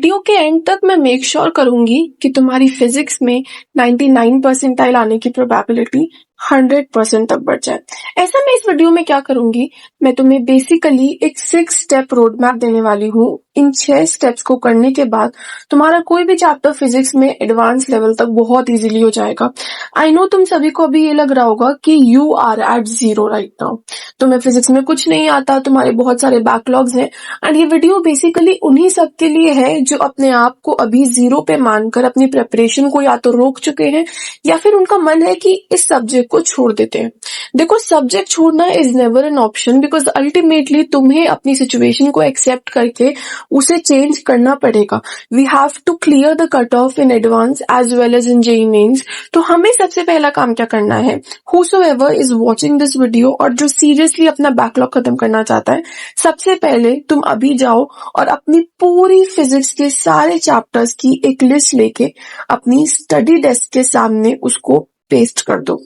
Video के and तक मैं मेक श्योर करूंगी कि तुम्हारी फिजिक्स में 99 परसेंटाइल आने की प्रोबेबिलिटी 100% तक बढ़ जाए। ऐसा मैं इस वीडियो में क्या करूंगी, मैं तुम्हें बेसिकली एक 6 स्टेप रोड मैप देने वाली हूँ। इन 6 स्टेप्स को करने के बाद तुम्हारा कोई भी चैप्टर फिजिक्स में एडवांस लेवल तक बहुत इजीली हो जाएगा। आई नो तुम सभी को अभी ये लग रहा होगा कि you are at zero right now, तुम्हें फिजिक्स में कुछ नहीं आता, तुम्हारे बहुत सारे बैकलॉग्स हैं। एंड ये वीडियो बेसिकली उन्हीं सब के लिए है जो अपने आप को अभी जीरो पे मानकर अपनी प्रेपरेशन को या तो रोक चुके हैं या फिर उनका मन है कि इस सब्जेक्ट को छोड़ देते हैं। देखो, सब्जेक्ट छोड़ना is never an option, because ultimately तुम्हें अपनी सिचुएशन को एक्सेप्ट करके उसे चेंज करना पड़ेगा। We have to clear the cut off in advance as well as in JEE Mains. तो हमें सबसे पहला काम क्या करना है, whosoever is watching this video और जो सीरियसली अपना बैकलॉग खत्म करना चाहता है, सबसे पहले तुम अभी जाओ और अपनी पूरी फिजिक्स के सारे चैप्टर्स की एक लिस्ट लेके अपनी स्टडी डेस्क के सामने उसको पेस्ट कर दो।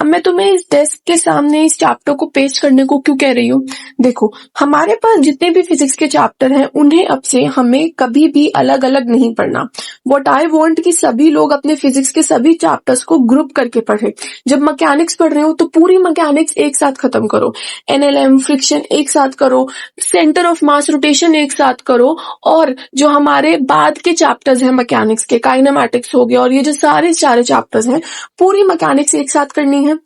अब मैं तुम्हें इस डेस्क के सामने इस चैप्टर को पेस्ट करने को क्यों कह रही हूँ, देखो हमारे पास जितने भी फिजिक्स के चैप्टर हैं उन्हें अब से हमें कभी भी अलग अलग नहीं पढ़ना। व्हाट आई वांट कि सभी लोग अपने फिजिक्स के सभी चैप्टर्स को ग्रुप करके पढ़े। जब मैकेनिक्स पढ़ रहे हो तो पूरी मैकेनिक्स एक साथ खत्म करो, एनएलएम, फ्रिक्शन एक साथ करो, सेंटर ऑफ मास रोटेशन एक साथ करो, और जो हमारे बाद के चैप्टर्स हैं मैकेनिक्स के, काइनेमैटिक्स हो गया, और ये जो सारे चैप्टर्स हैं पूरी मैकेनिक्स एक साथ करनी है।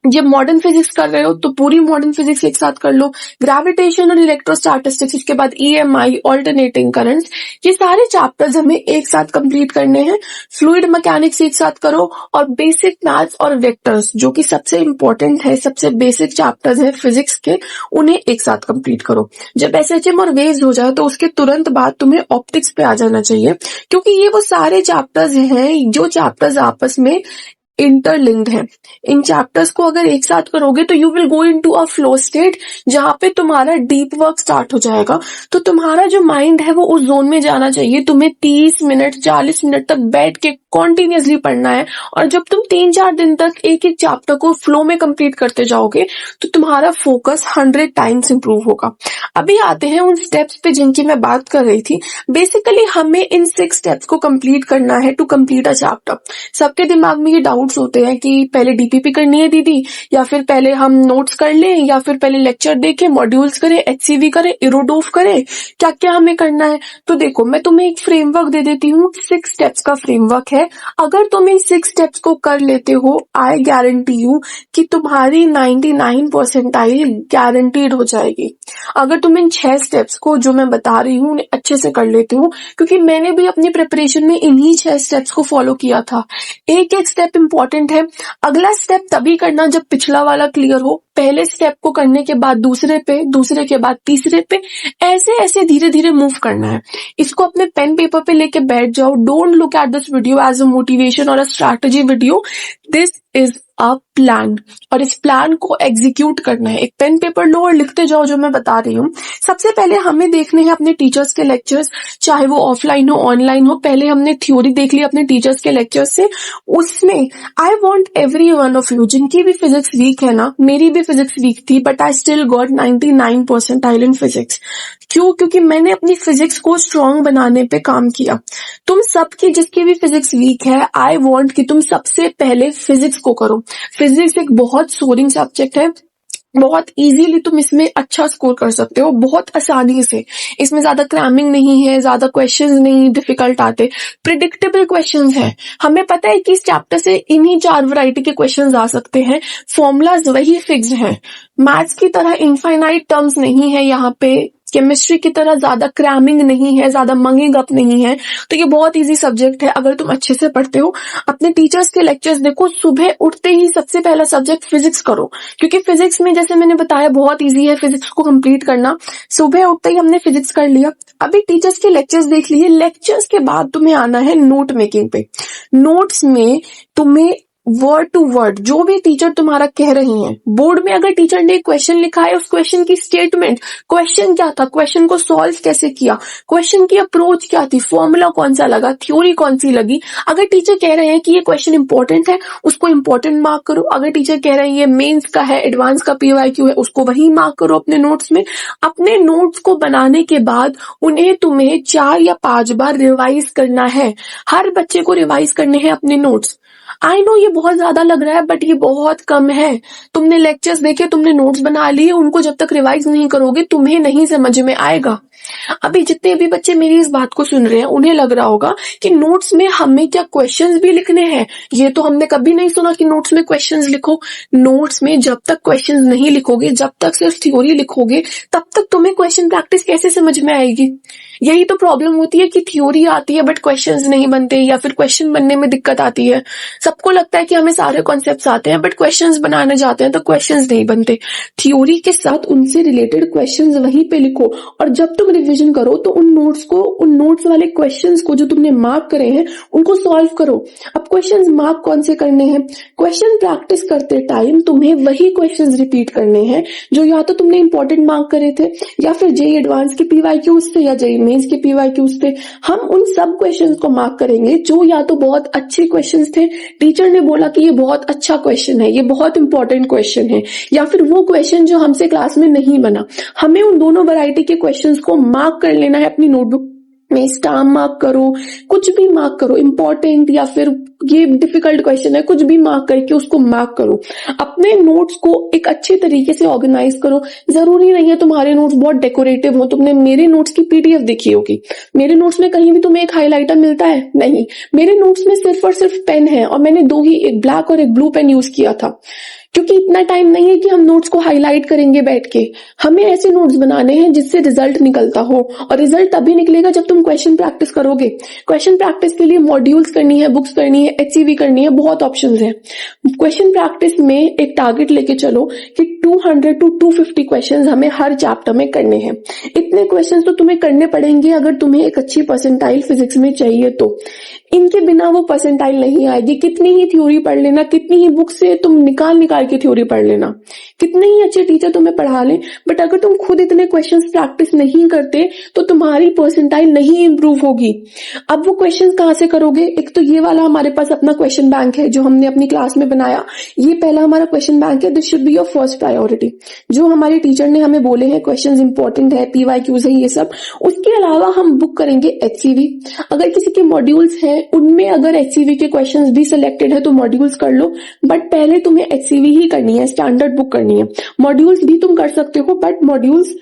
जब मॉडर्न फिजिक्स कर रहे हो तो पूरी मॉडर्न फिजिक्स एक साथ कर लो, ग्रेविटेशन और इलेक्ट्रोस्टैटिस्टिक्स, इसके बाद ईएमआई, ऑल्टरनेटिंग करंट्स, ये सारे चैप्टर्स हमें एक साथ कंप्लीट करने हैं। फ्लूइड मैकेनिक्स एक साथ करो, और बेसिक मैथ्स और वेक्टर्स जो कि सबसे इंपॉर्टेंट है, सबसे बेसिक चैप्टर्स हैं फिजिक्स के, उन्हें एक साथ कंप्लीट करो। जब एसएचएम और वेव्स हो जाए तो उसके तुरंत बाद तुम्हें ऑप्टिक्स पे आ जाना चाहिए, क्योंकि ये वो सारे चैप्टर्स हैं जो चैप्टर्स आपस में इंटरलिंक्ड है। इन चैप्टर्स को अगर एक साथ करोगे तो you will go into a flow state जहां पे तुम्हारा डीप वर्क स्टार्ट हो जाएगा। तो तुम्हारा जो माइंड है वो उस जोन में जाना चाहिए। तुम्हें 30 मिनट 40 मिनट तक बैठ के कॉन्टिन्यूसली पढ़ना है, और जब तुम 3-4 दिन तक एक एक चैप्टर को फ्लो में कंप्लीट करते जाओगे तो तुम्हारा फोकस 100 टाइम्स इंप्रूव होगा। अभी आते हैं उन स्टेप्स पे जिनकी मैं बात कर रही थी। बेसिकली हमें इन 6 स्टेप्स को कंप्लीट करना है टू कंप्लीट अ चैप्टर। सबके दिमाग में ये डाउट्स होते हैं कि पहले डीपीपी करनी है दीदी, या फिर पहले हम नोट्स कर लें, या फिर पहले लेक्चर देखें, मॉड्यूल्स करें, एचसीवी करें, इरोडोफ करें, क्या क्या हमें करना है। तो देखो, मैं तुम्हें एक फ्रेमवर्क दे देती हूँ, 6 स्टेप्स का फ्रेमवर्क है। अगर तुम इन 6 स्टेप्स को कर लेते हो, आई गारंटी यू कि तुम्हारी 99 परसेंटाइल गारंटीड हो जाएगी। अगर तुम इन 6 स्टेप्स को जो मैं बता रही हूँ उन्हें अच्छे से कर लेते हो, क्योंकि मैंने भी अपनी प्रिपरेशन में इन्हीं 6 स्टेप्स को फॉलो किया था। एक एक स्टेप इंपॉर्टेंट है। अगला स्टेप तभी करना जब पिछला वाला क्लियर हो। पहले स्टेप को करने के बाद दूसरे पे, दूसरे के बाद तीसरे पे, ऐसे ऐसे धीरे धीरे मूव करना है। इसको अपने पेन पेपर पे लेके बैठ जाओ। Don't look at this video as a motivation और a strategy video. This is a plan, और इस प्लान को एग्जीक्यूट करना है। एक पेन पेपर लो और लिखते जाओ जो मैं बता रही हूँ। सबसे पहले हमें देखने हैं अपने टीचर्स के लेक्चर्स, चाहे वो ऑफलाइन हो ऑनलाइन हो। पहले हमने थ्योरी देख ली अपने टीचर्स के लेक्चर्स से। उसमें I want every one of you, जिनकी भी फिजिक्स वीक है ना, मेरी भी फिजिक्स वीक थी, but I still got 99 percentile in physics. क्यों? क्योंकि मैंने अपनी फिजिक्स को स्ट्रॉन्ग बनाने पे काम किया। तुम सबकी जिसकी भी फिजिक्स वीक है, आई वांट कि तुम सबसे पहले फिजिक्स को करो। फिजिक्स एक बहुत सोरिंग सब्जेक्ट है, बहुत इजीली तुम इसमें अच्छा स्कोर कर सकते हो, बहुत आसानी से। इसमें ज्यादा क्रैमिंग नहीं है, ज्यादा क्वेश्चंस नहीं डिफिकल्ट आते, प्रिडिक्टेबल क्वेश्चंस हैं। हमें पता है कि इस चैप्टर से इन्हीं 4 वैरायटी के क्वेश्चंस आ सकते हैं। फॉर्मूलाज वही फिक्स्ड हैं। मैथ्स की तरह इनफाइनाइट टर्म्स नहीं है यहाँ पे, केमिस्ट्री की तरह ज्यादा क्रैमिंग नहीं है, ज्यादा मंगिंग अप नहीं है। तो ये बहुत इजी सब्जेक्ट है अगर तुम अच्छे से पढ़ते हो। अपने टीचर्स के लेक्चर्स देखो, सुबह उठते ही सबसे पहला सब्जेक्ट फिजिक्स करो, क्योंकि फिजिक्स में जैसे मैंने बताया बहुत इजी है फिजिक्स को कंप्लीट करना। सुबह उठते ही हमने फिजिक्स कर लिया। अभी टीचर्स के लेक्चर्स देख लिए। लेक्चर्स के बाद तुम्हें आना है नोट मेकिंग पे। नोट्स में तुम्हें वर्ड टू वर्ड जो भी टीचर तुम्हारा कह रही हैं। बोर्ड में अगर टीचर ने क्वेश्चन लिखा है, उस क्वेश्चन की स्टेटमेंट, क्वेश्चन क्या था, क्वेश्चन को सॉल्व कैसे किया, क्वेश्चन की अप्रोच क्या थी, फॉर्मूला कौन सा लगा, थ्योरी कौन सी लगी। अगर टीचर कह रहे हैं कि ये क्वेश्चन इंपॉर्टेंट है, उसको इंपॉर्टेंट मार्क करो। अगर टीचर कह रहे हैं ये मेंस का है, एडवांस का पीवाईक्यू है, उसको वही मार्क करो अपने नोट्स में। अपने नोट्स को बनाने के बाद उन्हें तुम्हें 4 या 5 बार रिवाइज करना है। हर बच्चे को रिवाइज करने हैं अपने नोट्स। आई नो ये बहुत ज्यादा लग रहा है, बट ये बहुत कम है। तुमने लेक्चर्स देखे, तुमने नोट्स बना लिए, उनको जब तक रिवाइज नहीं करोगे तुम्हें नहीं समझ में आएगा। अभी जितने भी बच्चे मेरी इस बात को सुन रहे हैं उन्हें लग रहा होगा कि नोट्स में हमें क्या क्वेश्चंस भी लिखने हैं। ये तो हमने कभी नहीं सुना कि नोट्स में क्वेश्चंस लिखो। नोट्स में जब तक क्वेश्चंस नहीं लिखोगे, जब तक सिर्फ थ्योरी लिखोगे, तब तक तुम्हें क्वेश्चन प्रैक्टिस कैसे समझ में आएगी। यही तो प्रॉब्लम होती है कि थ्योरी आती है बट क्वेश्चंस नहीं बनते, या फिर क्वेश्चन बनने में दिक्कत आती है। सबको लगता है कि हमें सारे कॉन्सेप्ट्स आते हैं, बट क्वेश्चंस बनाने जाते हैं तो क्वेश्चंस नहीं बनते। थ्योरी के साथ उनसे रिलेटेड क्वेश्चंस वहीं पे लिखो, और जब तुम रिवीजन करो तो उन नोट्स वाले क्वेश्चंस को जो तुमने मार्क करे हैं उनको सॉल्व करो। अब क्वेश्चंस मार्क कौन से करने हैं? क्वेश्चन प्रैक्टिस करते टाइम तुम्हें वही क्वेश्चंस रिपीट करने हैं जो या तो तुमने इंपॉर्टेंट मार्क करे थे, या फिर जेई एडवांस के पीवाईक्यूज थे, या जेई मेंस के पीवाईक्यूज थे। हम उन सब क्वेश्चंस को मार्क करेंगे जो या तो बहुत अच्छे क्वेश्चंस थे, टीचर ने बोला कि ये बहुत अच्छा क्वेश्चन है, ये बहुत इंपॉर्टेंट क्वेश्चन है, या फिर वो क्वेश्चन जो हमसे क्लास में नहीं बना। हमें उन दोनों वैरायटी के क्वेश्चंस को मार्क कर लेना है अपनी नोटबुक में। स्टार मार्क करो, कुछ भी मार्क करो, इंपॉर्टेंट या फिर ये डिफिकल्ट क्वेश्चन है, कुछ भी मार्क करके उसको मार्क करो। अपने नोट्स को एक अच्छे तरीके से ऑर्गेनाइज करो। जरूरी नहीं है तुम्हारे नोट्स बहुत डेकोरेटिव हो। तुमने मेरे नोट्स की पीडीएफ देखी होगी, मेरे नोट्स में कहीं भी तुम्हें एक हाइलाइटर मिलता है? नहीं, मेरे नोट्स में सिर्फ और सिर्फ पेन है, और मैंने 2 ही, एक ब्लैक और एक ब्लू पेन यूज किया था, क्योंकि इतना टाइम नहीं है कि हम नोट्स को हाईलाइट करेंगे बैठ के। हमें ऐसे नोट्स बनाने हैं जिससे रिजल्ट निकलता हो, और रिजल्ट तभी निकलेगा जब तुम क्वेश्चन प्रैक्टिस करोगे। क्वेश्चन प्रैक्टिस के लिए मॉड्यूल्स करनी है, बुक्स करनी है, एचसीवी करनी है, बहुत ऑप्शंस हैं। क्वेश्चन प्रैक्टिस में एक टारगेट लेके चलो कि 200 to 250 क्वेश्चंस हमें हर चैप्टर में करने हैं। इतने क्वेश्चंस तो तुम्हें करने पड़ेंगे अगर तुम्हें एक अच्छी परसेंटाइल फिजिक्स में चाहिए तो। इनके बिना वो परसेंटाइल नहीं आएगी। कितनी ही थ्योरी पढ़ लेना, कितनी ही बुक से तुम निकाल की थ्योरी पढ़ लेना, कितने ही अच्छे टीचर तुम्हें पढ़ा लें, बट अगर तुम खुद इतने क्वेश्चंस प्रैक्टिस नहीं करते तो तुम्हारी परसेंटाइल नहीं इंप्रूव होगी। अब वो क्वेश्चंस कहाँ से करोगे? एक तो ये वाला हमारे पास अपना क्वेश्चन बैंक है जो हमने अपनी क्लास में बनाया। ये पहला हमारा क्वेश्चन बैंक है, this should be your first priority. जो हमारे टीचर ने हमें बोले हैं क्वेश्चंस इंपॉर्टेंट है, पीवाईक्यूज है, ये सब। उसके अलावा हम बुक करेंगे एचसीवी। अगर किसी के मॉड्यूल्स हैं उनमें अगर एचसीवी के क्वेश्चंस भी सिलेक्टेड है तो मॉड्यूल्स कर लो, बट पहले तुम्हें एचसीवी ही करनी है, स्टैंडर्ड बुक करनी है। मॉड्यूल्स भी तुम कर सकते हो, बट मॉड्यूल्स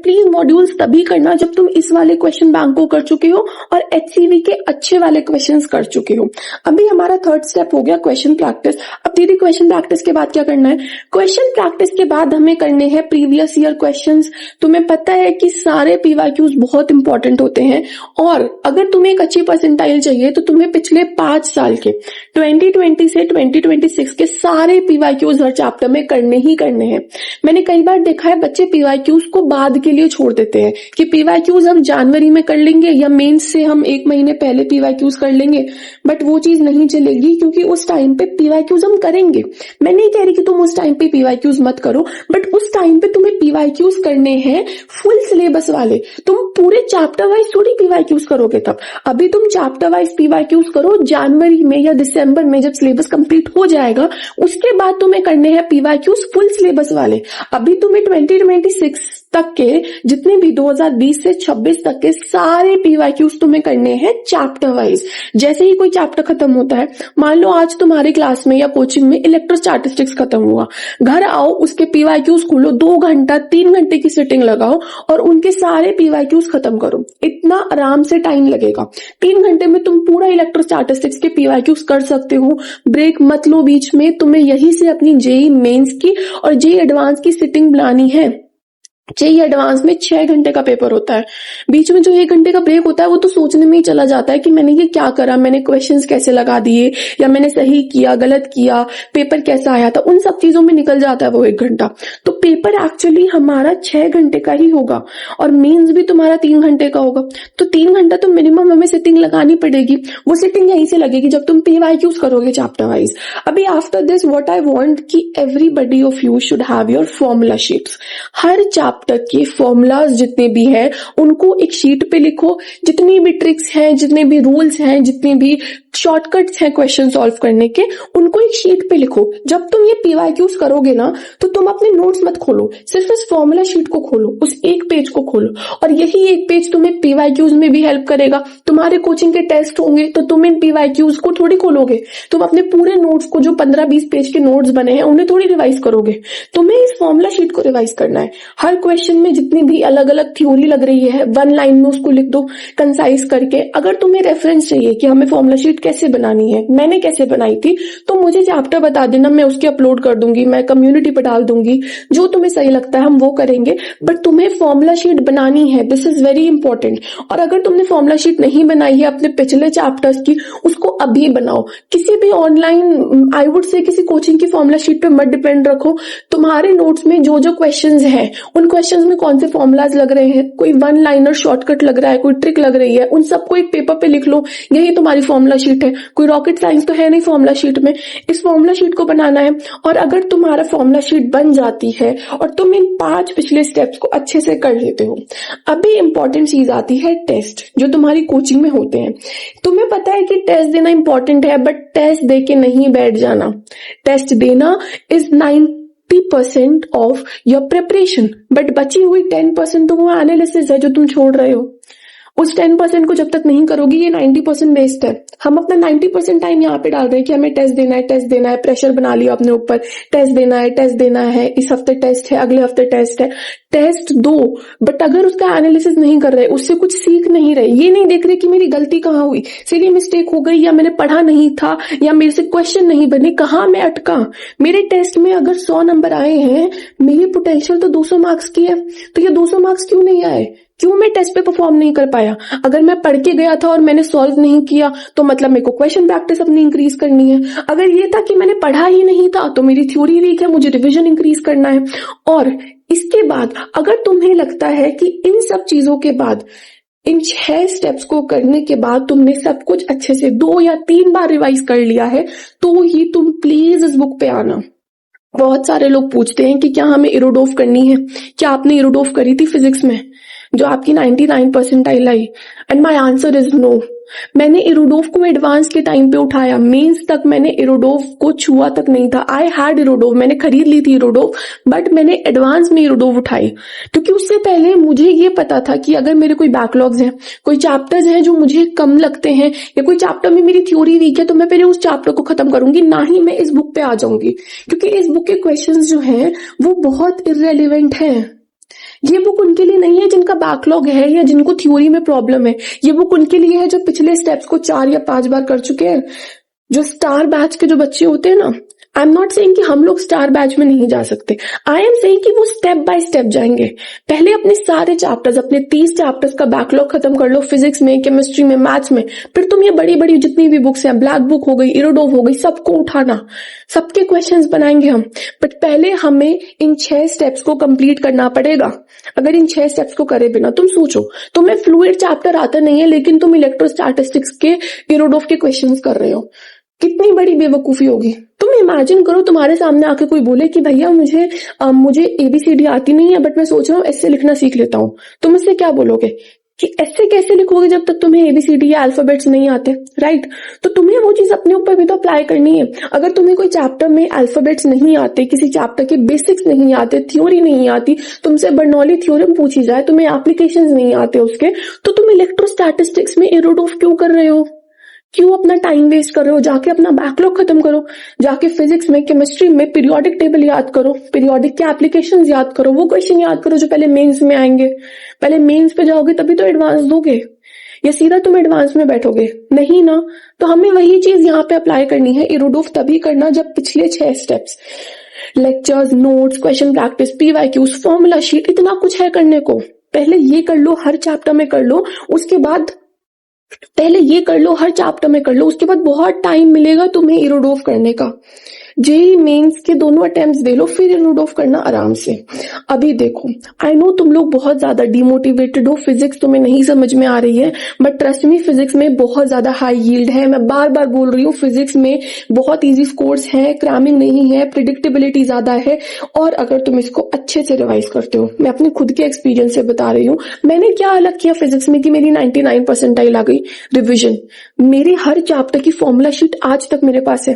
प्लीज मॉड्यूल्स तभी करना जब तुम इस वाले क्वेश्चन बैंक को कर चुके हो और एचसीवी के अच्छे वाले क्वेश्चंस कर चुके हो। अभी हमारा थर्ड स्टेप हो गया क्वेश्चन प्रैक्टिस। अब दीदी क्वेश्चन प्रैक्टिस के बाद क्या करना है? क्वेश्चन प्रैक्टिस के बाद हमें करने हैं प्रीवियस ईयर क्वेश्चंस। तुम्हें पता है कि सारे पीवाईक्यूज बहुत इंपॉर्टेंट होते हैं, और अगर तुम्हें एक अच्छी परसेंटाइल चाहिए तो तुम्हें पिछले 5 साल के 2020 से 2026 के सारे पीवाईक्यूज हर चैप्टर में करने ही करने हैं। मैंने कई बार देखा है बच्चे पीवाईक्यूज को बाद के लिए छोड़ देते हैं कि पीवाईक्यूज हम जनवरी में कर लेंगे, या मेंस से हम 1 महीने पहले पीवाईक्यूज कर लेंगे, बट वो चीज नहीं चलेगी क्योंकि उस टाइम पे पीवाईक्यूज हम करेंगे। मैं नहीं कह रही कि तुम उस टाइम पे पीवाईक्यूज मत करो, बट उस टाइम पे तुम्हें पीवाईक्यूज करने हैं फुल सिलेबस वाले। तुम पूरे चैप्टर वाइज थोड़ी पीवाईक्यूज करोगे तब। अभी तुम चैप्टर वाइज पीवाईक्यूज करो, जनवरी में या दिसंबर में जब सिलेबस कंप्लीट हो जाएगा उसके बाद तुम्हें करने हैं पीवाईक्यूज फुल सिलेबस वाले। अभी तुम्हें 2026 तक के जितने भी 2020 से 26 तक के सारे पीवाईक्यूज तुम्हें करने हैं चैप्टर वाइज। जैसे ही कोई चैप्टर खत्म होता है, मान लो आज तुम्हारी क्लास में या कोचिंग में इलेक्ट्रोस्टैटिस्टिक्स खत्म हुआ, घर आओ, उसके पीवाईक्यूज खोलो, 2 घंटा 3 घंटे की सिटिंग लगाओ और उनके सारे पीवाईक्यूज खत्म करो। इतना आराम से टाइम लगेगा। 3 घंटे में तुम पूरा इलेक्ट्रोस्टैटिस्टिक्स के पीवाईक्यूज कर सकते हो। ब्रेक मत लो बीच में। तुम्हें यही से अपनी जेई मेंस की और जेई एडवांस की सिटिंग बनानी है। चाहिए एडवांस में 6 घंटे का पेपर होता है। बीच में जो 1 घंटे का ब्रेक होता है वो तो सोचने में ही चला जाता है कि मैंने ये क्या करा, मैंने क्वेश्चंस कैसे लगा दिए, या मैंने सही किया गलत किया, पेपर कैसा आया था, उन सब चीजों में निकल जाता है वो 1 घंटा। तो पेपर एक्चुअली हमारा 6 घंटे का ही होगा और मेंस भी तुम्हारा 3 घंटे का होगा। तो 3 घंटा तो मिनिमम हमें सिटिंग लगानी पड़ेगी। वो सिटिंग यहीं से लगेगी जब तुम PYQs करोगे चैप्टर वाइज। अभी after this what I want कि everybody of you should have your formula sheets. हर चैप्टर के फॉर्मूलाज जितने भी हैं उनको एक शीट पे लिखो। जितनी भी ट्रिक्स हैं, जितने भी रूल्स हैं, जितने भी शॉर्टकट्स हैं क्वेश्चन सॉल्व करने के, उनको एक शीट पे लिखो। जब तुम ये PYQs करोगे ना तो तुम अपने नोट्स मत खोलो, सिर्फ इस फॉर्मूला शीट को खोलो, उस एक पेज को खोलो, और यही एक पेज तुम्हें PYQs में भी हेल्प करेगा। तुम्हारे कोचिंग के टेस्ट होंगे तो तुम इन PYQs को थोड़ी खोलोगे, तुम अपने पूरे नोट्स को जो 15-20 पेज के नोट्स बने हैं उन्हें थोड़ी रिवाइज करोगे। तुम्हें इस फॉर्मूला शीट को रिवाइज करना है। हर क्वेश्चन में जितनी भी अलग अलग थ्योरी लग रही है 1 लाइन में उसको लिख दो कंसाइज करके। अगर तुम्हें रेफरेंस चाहिए कि हमें फॉर्मूला शीट कैसे बनानी है, मैंने कैसे बनाई थी, तो मुझे चैप्टर बता देना, मैं उसके अपलोड कर दूंगी, मैं कम्युनिटी पे डाल दूंगी। जो तुम्हें सही लगता है हम वो करेंगे, बट तुम्हें फॉर्मूला शीट बनानी है, दिस इज वेरी इंपॉर्टेंट। और अगर तुमने फॉर्मूला शीट नहीं बनाई है अपने पिछले चैप्टर्स की, उसको अभी बनाओ। किसी भी ऑनलाइन आई वुड से किसी कोचिंग की फॉर्मूला शीट पे मत डिपेंड रखो। तुम्हारे नोट्स में जो जो क्वेश्चंस हैं, उन क्वेश्चंस में कौन से फॉर्मूलाज लग रहे हैं, कोई 1 लाइनर शॉर्टकट लग रहा है, कोई ट्रिक लग रही है, उन सबको एक पेपर पे लिख लो। यही तुम्हारी फॉर्मूला शीट है। कोई रॉकेट साइंस तो है नहीं फॉर्मूला शीट में। इस फॉर्मूला शीट को बनाना है। और अगर तुम्हारा फॉर्मूला शीट बन जाती है और तुम इन 5 पिछले स्टेप्स को अच्छे से कर लेते हो, अभी इंपॉर्टेंट चीज आती है टेस्ट, जो तुम्हारी कोचिंग में होते हैं। तुम्हें पता है कि टेस्ट देना इंपॉर्टेंट है, बट टेस्ट दे के नहीं बैठ जाना। टेस्ट देना is 90% of your preparation, but बची हुई 10% तो वो एनालिसिस है जो तुम छोड़ रहे हो। उस 10% को जब तक नहीं करोगी ये 90% वेस्ट है। हम अपना 90% टाइम यहाँ पे डाल रहे हैं कि हमें टेस्ट देना है, टेस्ट देना है, प्रेशर बना लिया अपने ऊपर, टेस्ट देना है, टेस्ट देना है, इस हफ्ते टेस्ट है, अगले हफ्ते टेस्ट है। टेस्ट दो, बट अगर उसका एनालिसिस नहीं कर रहे, उससे कुछ सीख नहीं रहे, ये नहीं देख रहे कि मेरी गलती कहाँ हुई, सिली मिस्टेक हो गई, या मैंने पढ़ा नहीं था, या मेरे से क्वेश्चन नहीं बने, कहाँ मैं अटका। मेरे टेस्ट में अगर 100 नंबर आए हैं, मेरी पोटेंशियल तो 200 मार्क्स की है, तो ये 200 मार्क्स क्यों नहीं आए? क्यों मैं टेस्ट पे परफॉर्म नहीं कर पाया? अगर मैं पढ़ के गया था और मैंने सॉल्व नहीं किया तो मतलब मेरे को क्वेश्चन प्रैक्टिस अपनी इंक्रीज करनी है। अगर ये था कि मैंने पढ़ा ही नहीं था तो मेरी थ्योरी वीक है, मुझे रिवीजन इंक्रीज करना है। और इसके बाद अगर तुम्हें लगता है कि इन सब चीजों के बाद, इन 6 स्टेप्स को करने के बाद तुमने सब कुछ अच्छे से 2 या 3 बार रिवाइज कर लिया है, तो ही तुम प्लीज इस बुक पे आना। बहुत सारे लोग पूछते हैं कि क्या हमें इरोडोफ करनी है, क्या आपने इरोडोफ करी थी फिजिक्स में जो आपकी 99 परसेंटाइल आई? And my answer is no. मैंने इरोडोफ को एडवांस के टाइम पे उठाया, मेंस तक मैंने इरोडोफ को छुआ तक नहीं था। आई हैड इरोडोफ, मैंने खरीद ली थी इरोडोफ, बट मैंने एडवांस में इरोडोफ उठाई क्योंकि उससे पहले मुझे ये पता था कि अगर मेरे कोई बैकलॉग्स हैं, कोई चैप्टर्स हैं जो मुझे कम लगते हैं, या कोई चैप्टर में मेरी थ्योरी वीक है, तो मैं पहले उस चैप्टर को खत्म करूंगी, ना ही मैं इस बुक पे आ जाऊंगी। क्योंकि इस बुक के क्वेश्चन जो हैं वो बहुत इररेलेवेंट हैं। ये बुक उनके लिए नहीं है जिनका बैकलॉग है या जिनको थ्योरी में प्रॉब्लम है। ये बुक उनके लिए है जो पिछले स्टेप्स को 4 या 5 बार कर चुके हैं। जो स्टार बैच के जो बच्चे होते हैं ना, आई एम नॉट सेइंग कि हम लोग स्टार बैच में नहीं जा सकते, आई एम सेइंग कि वो स्टेप बाय स्टेप जाएंगे। पहले अपने सारे चैप्टर्स, अपने 30 चैप्टर्स का बैकलॉग खत्म कर लो, फिजिक्स में, केमिस्ट्री में, मैथ्स में। फिर तुम ये बड़ी बड़ी जितनी भी बुक्स हैं, ब्लैक बुक हो गई, इरोडोव हो गई, सबको उठाना, सबके क्वेश्चंस बनाएंगे हम। बट पहले हमें इन 6 स्टेप्स को कंप्लीट करना पड़ेगा। अगर इन 6 स्टेप्स को करे बिना, तुम सोचो तुम्हें फ्लूइड चैप्टर आता नहीं है लेकिन तुम इलेक्ट्रोस्टैटिस्टिक्स के इरोडोव के क्वेश्चंस कर रहे हो, कितनी बड़ी बेवकूफी होगी। तुम इमेजिन करो तुम्हारे सामने आके कोई बोले कि भैया मुझे ABCD आती नहीं है, बट मैं सोच रहा हूँ ऐसे लिखना सीख लेता हूँ। तुम इससे क्या बोलोगे कि ऐसे कैसे लिखोगे जब तक तुम्हें ABCD या अल्फाबेट्स नहीं आते, राइट? तो तुम्हें वो चीज अपने ऊपर भी तो अप्लाई करनी है। अगर तुम्हें कोई चैप्टर में अल्फाबेट्स नहीं आते, किसी चैप्टर के बेसिक्स नहीं आते, थ्योरी नहीं आती, तुमसे बर्नौली थ्योरम पूछी जाए, तुम्हें एप्लीकेशंस नहीं आते उसके, तो तुम इलेक्ट्रोस्टैटिस्टिक्स में इरोडोफ क्यों कर रहे हो? क्यों अपना टाइम वेस्ट कर रहे हो? जाके अपना बैकलॉग खत्म करो, जाके फिजिक्स में, केमिस्ट्री में पीरियोडिक टेबल याद करो, पीरियोडिक के एप्लीकेशंस याद करो, वो क्वेश्चन याद करो जो पहले मेंस में आएंगे। पहले मेंस पे जाओगे तभी तो एडवांस दोगे, या सीधा तुम एडवांस में बैठोगे? नहीं ना। तो हमें वही चीज यहाँ पे अप्लाई करनी है। इरोडोफ तभी करना जब पिछले 6 steps lectures, notes, question practice, PYQs, formula sheet, इतना कुछ है करने को। पहले ये कर लो, हर चैप्टर में कर लो, उसके बाद पहले ये कर लो, हर चैप्टर में कर लो, उसके बाद बहुत टाइम मिलेगा तुम्हें इरोडोफ करने का। जेई मेंस के दोनों अटेम्प्ट्स दे लो, फिर इरोडोफ करना आराम से। अभी देखो, आई नो तुम लोग बहुत ज्यादा डिमोटिवेटेड हो, फिजिक्स तुम्हें नहीं समझ में आ रही है, बट ट्रस्ट मी फिजिक्स में बहुत ज्यादा हाई यील्ड है। मैं बार बार बोल रही हूँ, फिजिक्स में बहुत इजी स्कोर्स हैं, क्रैमिंग नहीं है, प्रिडिक्टेबिलिटी ज्यादा है। और अगर तुम इसको अच्छे से रिवाइज करते हो, मैं अपने खुद के एक्सपीरियंस से बता रही हूँ, मैंने क्या अलग किया फिजिक्स में कि मेरी 99 परसेंटाइल आ गई। रिविजन, मेरे हर चैप्टर की फॉर्मूला शीट आज तक मेरे पास है,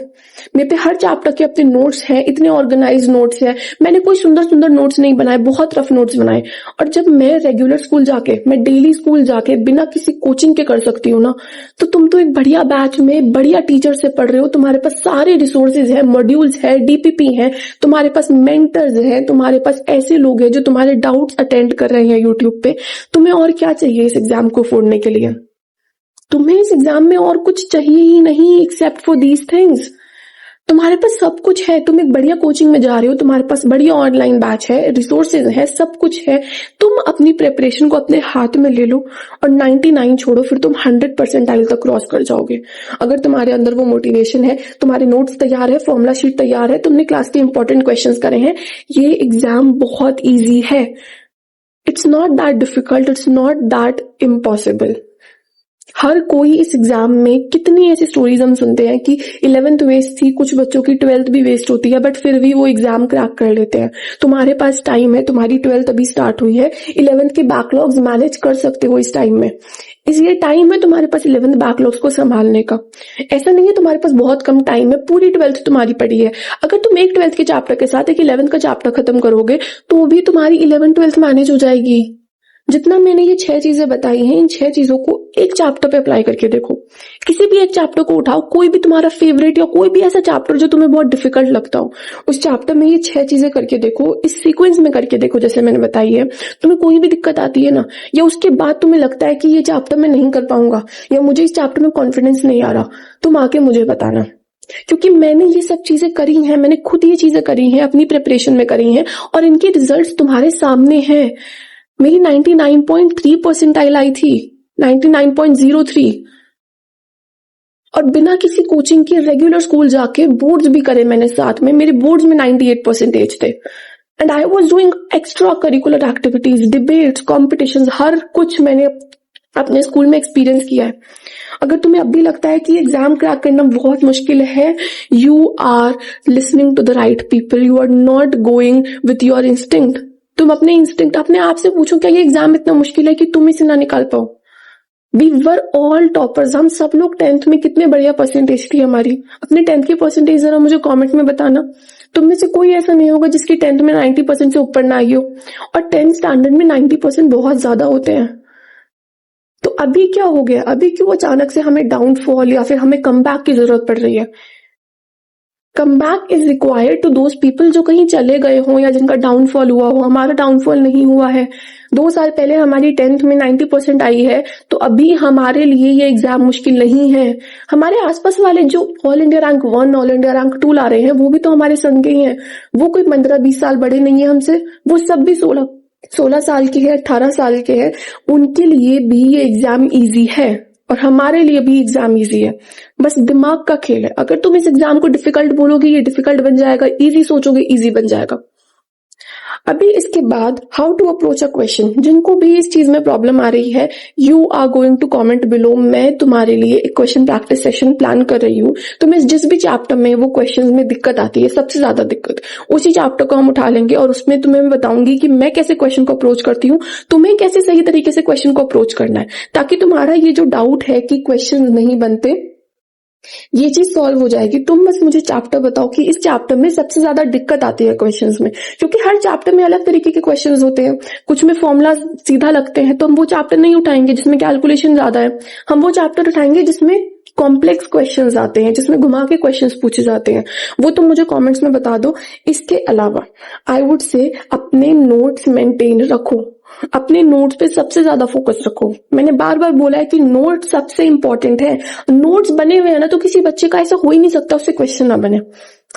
मेरे पे हर चैप्टर के अपने नोट्स हैं, इतने ऑर्गेनाइज नोट्स हैं। मैंने कोई सुंदर सुंदर नोट्स नहीं बनाए, बहुत रफ नोट्स बनाए। और जब मैं रेगुलर स्कूल जाके, मैं डेली स्कूल जाके बिना किसी कोचिंग के कर सकती हूँ ना, तो तुम तो एक बढ़िया बैच में बढ़िया टीचर से पढ़ रहे हो, तुम्हारे पास सारे रिसोर्सेज है, मॉड्यूल्स है, डीपीपी है, तुम्हारे पास मेंटर्स है, तुम्हारे पास ऐसे लोग हैं जो तुम्हारे डाउट्स अटेंड कर रहे हैं यूट्यूब पे। तुम्हें और क्या चाहिए इस एग्जाम को फोड़ने के लिए? तुम्हें इस एग्जाम में और कुछ चाहिए ही नहीं एक्सेप्ट फॉर दीज थिंग्स। तुम्हारे पास सब कुछ है, तुम एक बढ़िया कोचिंग में जा रहे हो, तुम्हारे पास बढ़िया ऑनलाइन बैच है, रिसोर्सेज है, सब कुछ है। तुम अपनी प्रिपरेशन को अपने हाथ में ले लो और 99 छोड़ो, फिर तुम 100 परसेंटाइल तक क्रॉस कर जाओगे। अगर तुम्हारे अंदर वो मोटिवेशन है, तुम्हारे नोट्स तैयार है, फॉर्मूला शीट तैयार है, तुमने क्लास के इंपॉर्टेंट क्वेश्चंस करे हैं, ये एग्जाम बहुत ईजी है। It's not that difficult, it's not that impossible. हर कोई इस एग्जाम में, कितनी ऐसी स्टोरीज हम सुनते हैं कि 11th वेस्ट थी, कुछ बच्चों की 12th भी वेस्ट होती है, बट फिर भी वो एग्जाम क्रैक कर लेते हैं। तुम्हारे पास टाइम है, तुम्हारी 12th अभी स्टार्ट हुई है, 11th के बैकलॉग्स मैनेज कर सकते हो इस टाइम में। इसलिए टाइम है तुम्हारे पास 11th बैकलॉग्स को संभालने का। ऐसा नहीं है तुम्हारे पास बहुत कम टाइम है, पूरी 12th तुम्हारी पड़ी है। अगर तुम एक 12th के चैप्टर के साथ एक 11th का चैप्टर खत्म करोगे तो भी तुम्हारी 11th 12th मैनेज हो जाएगी। जितना मैंने ये 6 चीजें बताई हैं, इन 6 चीजों को एक चैप्टर पे अप्लाई करके देखो। किसी भी एक चैप्टर को उठाओ, कोई भी तुम्हारा फेवरेट या कोई भी ऐसा चैप्टर जो तुम्हें बहुत डिफिकल्ट लगता हो, उस चैप्टर में ये 6 चीजें करके देखो, इस सीक्वेंस में करके देखो जैसे मैंने बताई है। तुम्हें कोई भी दिक्कत आती है ना, या उसके बाद तुम्हें लगता है कि ये चैप्टर मैं नहीं कर पाऊंगा, या मुझे इस चैप्टर में कॉन्फिडेंस नहीं आ रहा, तुम आके मुझे बताना। क्योंकि मैंने ये सब चीजें करी हैं, मैंने खुद ये चीजें करी हैं, अपनी प्रिपरेशन में करी हैं, और इनके रिजल्ट्स तुम्हारे सामने हैं। मेरी 99.3 परसेंटाइल आई थी, 99.03, और बिना किसी कोचिंग के रेगुलर स्कूल जाके बोर्ड्स भी करे मैंने साथ में। मेरे बोर्ड्स में 98 परसेंटेज थे, and I was doing extra curricular activities, debates, competitions, हर कुछ मैंने अपने स्कूल में एक्सपीरियंस किया है। अगर तुम्हें अब भी लगता है कि एग्जाम क्रैक करना बहुत मुश्किल है, you are listening to the right people, you are not going with your instinct. तुम अपने इंस्टिंक्ट, अपने आप से पूछो, क्या ये एग्जाम इतना मुश्किल है कि तुम इसे ना निकाल पाओ? वी वर ऑल टॉपर्स, हम सब लोग 10th में कितने बढ़िया परसेंटेज थी हमारी। अपने 10th की परसेंटेज जरा मुझे कमेंट में बताना। तुम में से कोई ऐसा नहीं होगा जिसकी 10th में 90% से ऊपर ना आई हो, और 10th स्टैंडर्ड में 90% बहुत ज्यादा होते हैं। तो अभी क्या हो गया? अभी क्यों अचानक से हमें डाउनफॉल या फिर हमें कमबैक की जरूरत पड़ रही है? Comeback is required to those people जो कहीं चले गए हों या जिनका डाउनफॉल हुआ हो। हमारा डाउनफॉल नहीं हुआ है। 2 साल पहले हमारी 10th में 90% आई है, तो अभी हमारे लिए ये एग्जाम मुश्किल नहीं है। हमारे आसपास वाले जो all India rank 1, all India rank 2 ला रहे हैं, वो भी तो हमारे संग ही हैं। वो कोई 15-20 साल बड़े नहीं है हमसे, वो सब भी 16 साल के हैं, 18 साल के हैं। उनके लिए भी ये एग्जाम ईजी है, और हमारे लिए भी एग्जाम इजी है। बस दिमाग का खेल है। अगर तुम इस एग्जाम को डिफिकल्ट बोलोगे, ये डिफिकल्ट बन जाएगा, इजी सोचोगे, इजी बन जाएगा। अभी इसके बाद how to approach a question, जिनको भी इस चीज में प्रॉब्लम आ रही है, you are going to comment below. मैं तुम्हारे लिए एक क्वेश्चन प्रैक्टिस सेशन प्लान कर रही हूँ। तुम्हें जिस भी चैप्टर में वो क्वेश्चन में दिक्कत आती है, सबसे ज्यादा दिक्कत, उसी चैप्टर को हम उठा लेंगे, और उसमें तुम्हें मैं बताऊंगी कि मैं कैसे क्वेश्चन को अप्रोच करती हूँ, तुम्हें कैसे सही तरीके से क्वेश्चन को अप्रोच करना है, ताकि तुम्हारा ये जो डाउट है कि क्वेश्चन नहीं बनते, ये चीज सॉल्व हो जाएगी। तुम बस मुझे चैप्टर बताओ कि इस चैप्टर में सबसे ज्यादा दिक्कत आती है क्वेश्चंस में, क्योंकि हर चैप्टर में अलग तरीके के क्वेश्चंस होते हैं। कुछ में फॉर्मूला सीधा लगते हैं, तो हम वो चैप्टर नहीं उठाएंगे जिसमें कैलकुलेशन ज्यादा है। हम वो चैप्टर उठाएंगे जिसमें कॉम्प्लेक्स क्वेश्चंस आते हैं, जिसमें घुमा के क्वेश्चंस पूछे जाते हैं। वो तुम मुझे कमेंट्स में बता दो। इसके अलावा आई वुड से अपने नोट्स मेंटेन रखो, अपने नोट्स पे सबसे ज्यादा फोकस रखो। मैंने बार बार बोला है कि नोट्स सबसे इंपॉर्टेंट है। नोट्स बने हुए हैं ना, तो किसी बच्चे का ऐसा हो ही नहीं सकता उससे क्वेश्चन ना बने।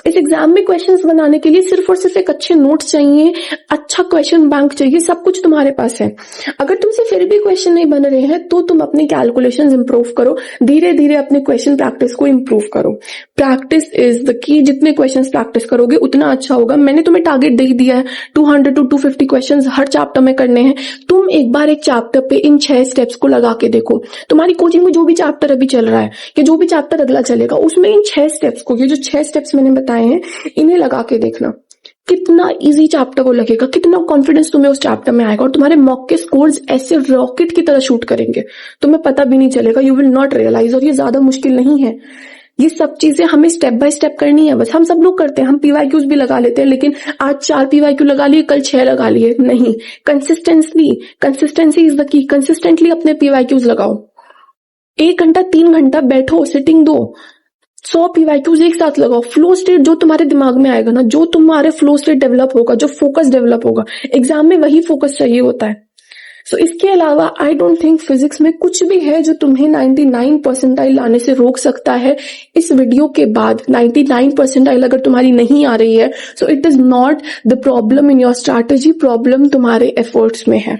इस एग्जाम में क्वेश्चंस बनाने के लिए सिर्फ और सिर्फ एक अच्छे नोट्स चाहिए, अच्छा क्वेश्चन बैंक चाहिए, सब कुछ तुम्हारे पास है। अगर तुमसे फिर भी क्वेश्चन नहीं बन रहे हैं तो तुम अपनी कैलकुलेशंस इंप्रूव करो, धीरे धीरे अपने क्वेश्चन प्रैक्टिस को इंप्रूव करो। Practice is the key. जितने क्वेश्चंस प्रैक्टिस करोगे उतना अच्छा होगा। मैंने तुम्हें टारगेट दे ही दिया है, 200 to 250 क्वेश्चंस हर चैप्टर में करने हैं। तुम एक बार एक चैप्टर पे इन 6 स्टेप्स को लगा के देखो। तुम्हारी कोचिंग में जो भी चैप्टर अभी चल रहा है या जो भी चैप्टर अगला चलेगा, उसमें इन 6 स्टेप्स को, ये जो 6 स्टेप्स मैंने बताए हैं, इन्हें लगा के देखना। कितना इजी चैप्टर को लगेगा, कितना कॉन्फिडेंस तुम्हें उस चैप्टर में आएगा, और तुम्हारे मॉक के स्कोर्स ऐसे रॉकेट की तरह शूट करेंगे, तुम्हें पता भी नहीं चलेगा। You will not realise. और ये ज्यादा मुश्किल नहीं है। ये सब चीजें हमें स्टेप बाय स्टेप करनी है। बस हम सब लोग करते हैं, हम पीवाईक्यूज भी लगा लेते हैं, लेकिन आज 4 पीवाईक्यू लगा लिए, कल 6 लगा लिए। नहीं, consistency is the key. Consistently अपने पीवाईक्यूज लगाओ। 1 घंटा 3 घंटा बैठो, सिटिंग दो, 100 पीवाईक्यूज एक साथ लगाओ। फ्लो स्टेट जो तुम्हारे दिमाग में आएगा ना, जो तुम्हारे फ्लो स्टेट डेवलप होगा, जो फोकस डेवलप होगा, एग्जाम में वही फोकस चाहिए होता है। सो इसके अलावा आई डोंट थिंक फिजिक्स में कुछ भी है जो तुम्हें 99 परसेंटाइल लाने से रोक सकता है। इस वीडियो के बाद 99 परसेंटाइल अगर तुम्हारी नहीं आ रही है, so it is not the problem in your strategy, problem तुम्हारे एफर्ट्स में है।